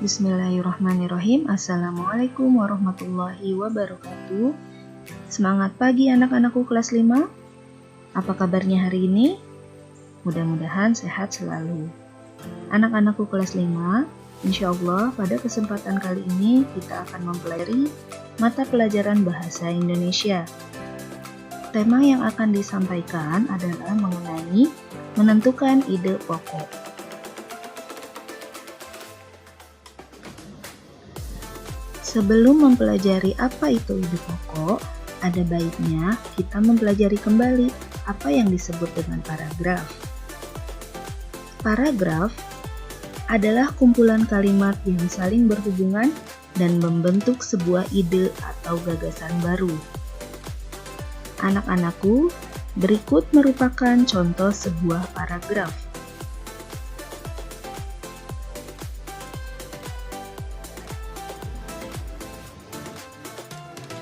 Bismillahirrahmanirrahim. Assalamualaikum warahmatullahi wabarakatuh. Semangat pagi anak-anakku kelas 5. Apa kabarnya hari ini? Mudah-mudahan sehat selalu. Anak-anakku kelas 5, insya Allah pada kesempatan kali ini kita akan mempelajari mata pelajaran bahasa Indonesia. Tema yang akan disampaikan adalah mengenai menentukan ide pokok. Sebelum mempelajari apa itu ide pokok, ada baiknya kita mempelajari kembali apa yang disebut dengan paragraf. Paragraf adalah kumpulan kalimat yang saling berhubungan dan membentuk sebuah ide atau gagasan baru. Anak-anakku, berikut merupakan contoh sebuah paragraf.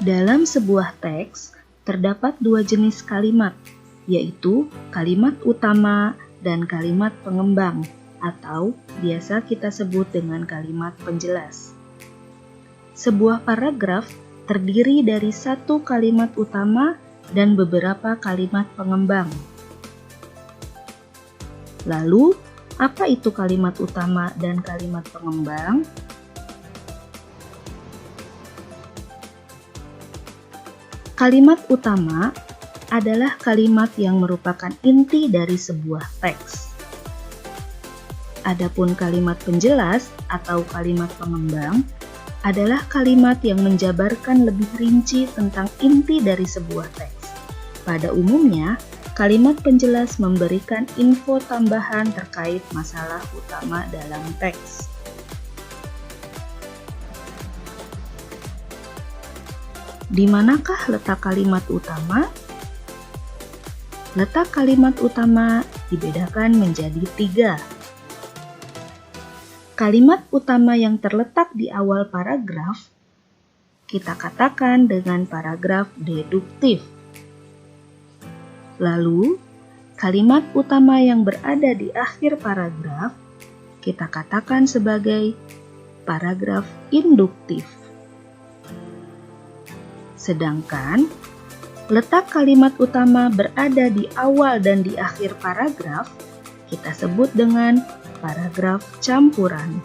Dalam sebuah teks, terdapat dua jenis kalimat, yaitu kalimat utama dan kalimat pengembang, atau biasa kita sebut dengan kalimat penjelas. Sebuah paragraf terdiri dari satu kalimat utama dan beberapa kalimat pengembang. Lalu, apa itu kalimat utama dan kalimat pengembang? Kalimat utama adalah kalimat yang merupakan inti dari sebuah teks. Adapun kalimat penjelas atau kalimat pengembang adalah kalimat yang menjabarkan lebih rinci tentang inti dari sebuah teks. Pada umumnya, kalimat penjelas memberikan info tambahan terkait masalah utama dalam teks. Di manakah letak kalimat utama? Letak kalimat utama dibedakan menjadi 3. Kalimat utama yang terletak di awal paragraf kita katakan dengan paragraf deduktif. Lalu, kalimat utama yang berada di akhir paragraf kita katakan sebagai paragraf induktif. Sedangkan letak kalimat utama berada di awal dan di akhir paragraf kita sebut dengan paragraf campuran.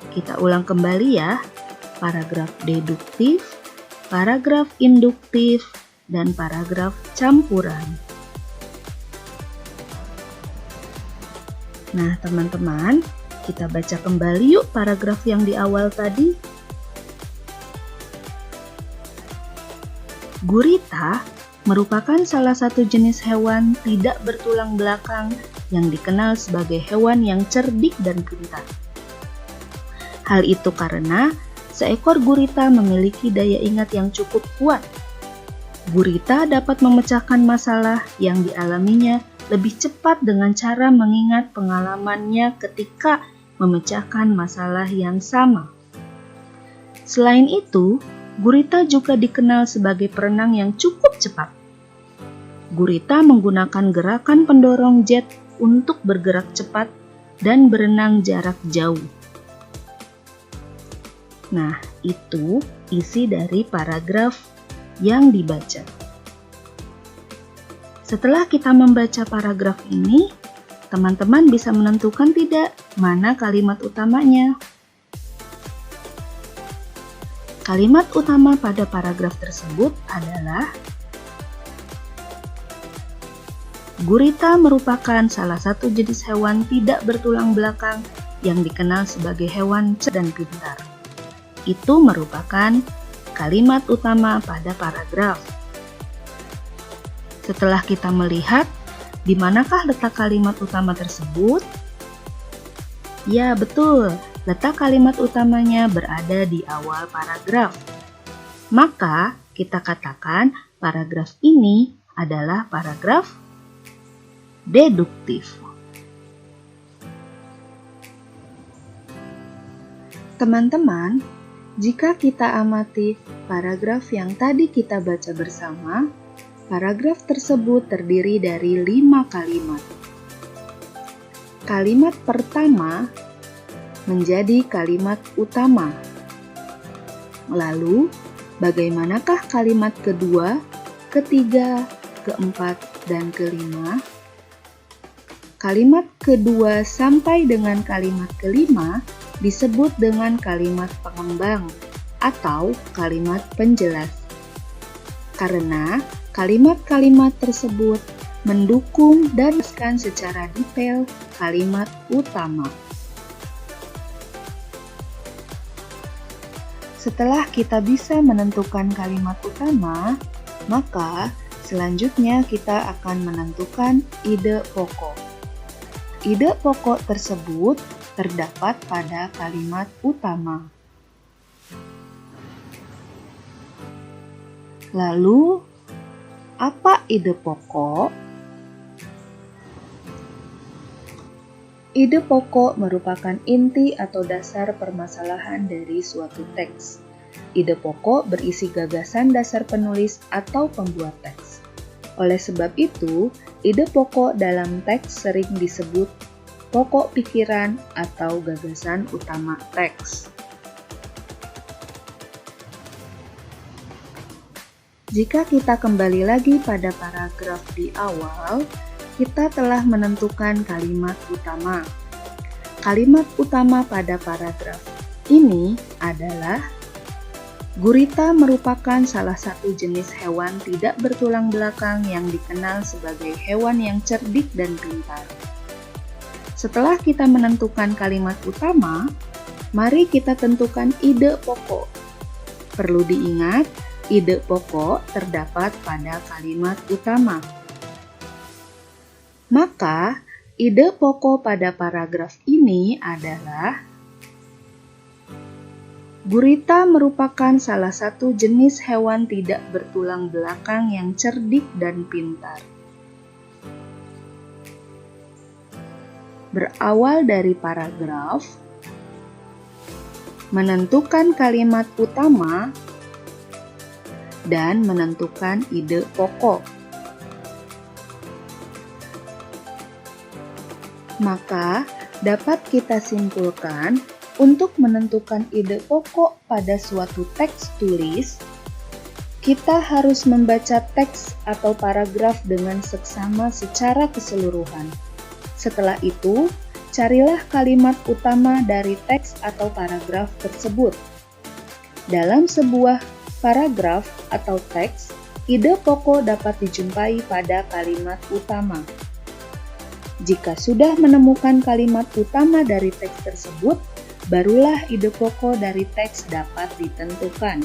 Kita ulang kembali ya, paragraf deduktif, paragraf induktif, dan paragraf campuran. Nah teman-teman, kita baca kembali yuk paragraf yang di awal tadi. Gurita merupakan salah satu jenis hewan tidak bertulang belakang yang dikenal sebagai hewan yang cerdik dan pintar. Hal itu karena seekor gurita memiliki daya ingat yang cukup kuat. Gurita dapat memecahkan masalah yang dialaminya lebih cepat dengan cara mengingat pengalamannya ketika memecahkan masalah yang sama. Selain itu, gurita juga dikenal sebagai perenang yang cukup cepat. Gurita menggunakan gerakan pendorong jet untuk bergerak cepat dan berenang jarak jauh. Nah, itu isi dari paragraf yang dibaca. Setelah kita membaca paragraf ini, teman-teman bisa menentukan tidak mana kalimat utamanya. Kalimat utama pada paragraf tersebut adalah gurita merupakan salah satu jenis hewan tidak bertulang belakang yang dikenal sebagai hewan cerdas dan pintar. Itu merupakan kalimat utama pada paragraf. Setelah kita melihat di manakah letak kalimat utama tersebut? Ya, betul. Letak kalimat utamanya berada di awal paragraf. Maka, kita katakan paragraf ini adalah paragraf deduktif. Teman-teman, jika kita amati paragraf yang tadi kita baca bersama, paragraf tersebut terdiri dari 5 kalimat. Kalimat pertama menjadi kalimat utama. Lalu, bagaimanakah kalimat kedua, ketiga, keempat, dan kelima? Kalimat kedua sampai dengan kalimat kelima disebut dengan kalimat pengembang atau kalimat penjelas. Karena kalimat-kalimat tersebut mendukung dan menjelaskan secara detail kalimat utama. Setelah kita bisa menentukan kalimat utama, maka selanjutnya kita akan menentukan ide pokok. Ide pokok tersebut terdapat pada kalimat utama. Lalu, apa ide pokok? Ide pokok merupakan inti atau dasar permasalahan dari suatu teks. Ide pokok berisi gagasan dasar penulis atau pembuat teks. Oleh sebab itu, ide pokok dalam teks sering disebut pokok pikiran atau gagasan utama teks. Jika kita kembali lagi pada paragraf di awal, kita telah menentukan kalimat utama. Kalimat utama pada paragraf ini adalah: gurita merupakan salah satu jenis hewan tidak bertulang belakang yang dikenal sebagai hewan yang cerdik dan pintar. Setelah kita menentukan kalimat utama, mari kita tentukan ide pokok. Perlu diingat, ide pokok terdapat pada kalimat utama. Maka, ide pokok pada paragraf ini adalah: gurita merupakan salah satu jenis hewan tidak bertulang belakang yang cerdik dan pintar. Berawal dari paragraf, menentukan kalimat utama, dan menentukan ide pokok. Maka, dapat kita simpulkan, untuk menentukan ide pokok pada suatu teks tulis, kita harus membaca teks atau paragraf dengan seksama secara keseluruhan. Setelah itu, carilah kalimat utama dari teks atau paragraf tersebut. Dalam sebuah paragraf atau teks, ide pokok dapat dijumpai pada kalimat utama. Jika sudah menemukan kalimat utama dari teks tersebut, barulah ide pokok dari teks dapat ditentukan.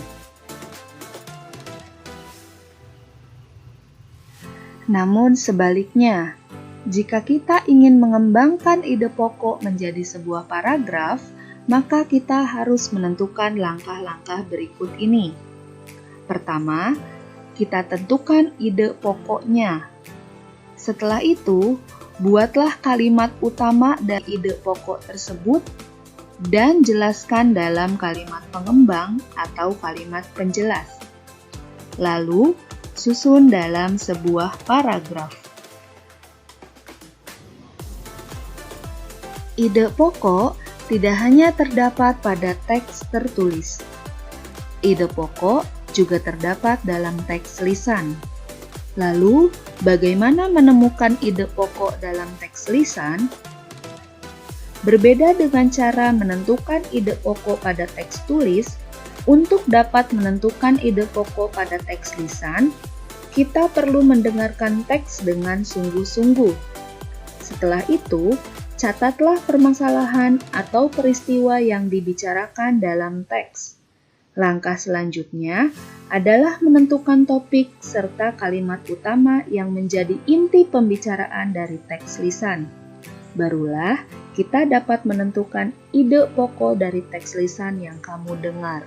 Namun sebaliknya, jika kita ingin mengembangkan ide pokok menjadi sebuah paragraf, maka kita harus menentukan langkah-langkah berikut ini. Pertama, kita tentukan ide pokoknya. Setelah itu, buatlah kalimat utama dari ide pokok tersebut dan jelaskan dalam kalimat pengembang atau kalimat penjelas. Lalu, susun dalam sebuah paragraf. Ide pokok tidak hanya terdapat pada teks tertulis. Ide pokok juga terdapat dalam teks lisan. Lalu, bagaimana menemukan ide pokok dalam teks lisan? Berbeda dengan cara menentukan ide pokok pada teks tulis, untuk dapat menentukan ide pokok pada teks lisan, kita perlu mendengarkan teks dengan sungguh-sungguh. Setelah itu, catatlah permasalahan atau peristiwa yang dibicarakan dalam teks. Langkah selanjutnya adalah menentukan topik serta kalimat utama yang menjadi inti pembicaraan dari teks lisan. Barulah kita dapat menentukan ide pokok dari teks lisan yang kamu dengar.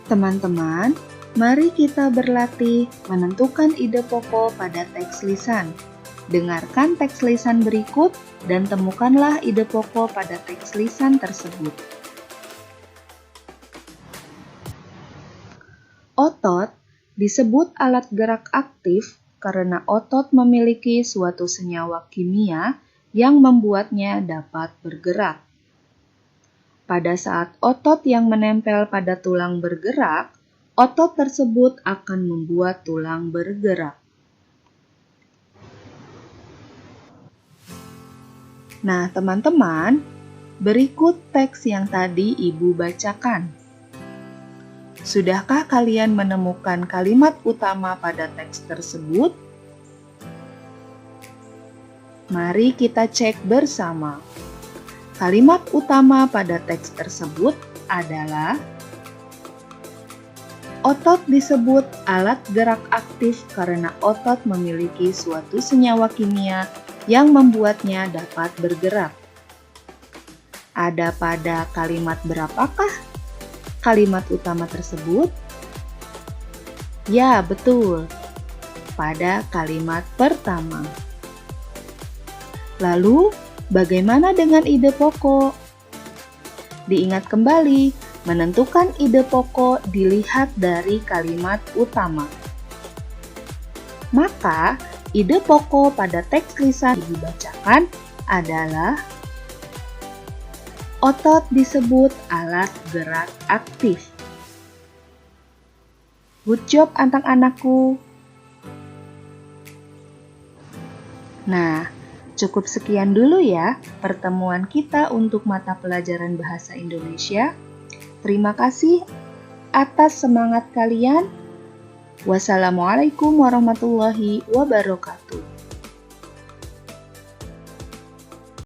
Teman-teman, mari kita berlatih menentukan ide pokok pada teks lisan. Dengarkan teks lisan berikut dan temukanlah ide pokok pada teks lisan tersebut. Otot disebut alat gerak aktif karena otot memiliki suatu senyawa kimia yang membuatnya dapat bergerak. Pada saat otot yang menempel pada tulang bergerak, otot tersebut akan membuat tulang bergerak. Nah, teman-teman, berikut teks yang tadi Ibu bacakan. Sudahkah kalian menemukan kalimat utama pada teks tersebut? Mari kita cek bersama. Kalimat utama pada teks tersebut adalah otot disebut alat gerak aktif karena otot memiliki suatu senyawa kimia yang membuatnya dapat bergerak. Ada pada kalimat berapakah kalimat utama tersebut? Ya, betul. Pada kalimat pertama. Lalu, bagaimana dengan ide pokok? Diingat kembali, menentukan ide pokok dilihat dari kalimat utama. Maka, ide pokok pada teks lisan yang dibacakan adalah otot disebut alat gerak aktif. Good job anak-anakku. Nah, cukup sekian dulu ya pertemuan kita untuk mata pelajaran bahasa Indonesia. Terima kasih atas semangat kalian. Wassalamualaikum warahmatullahi wabarakatuh.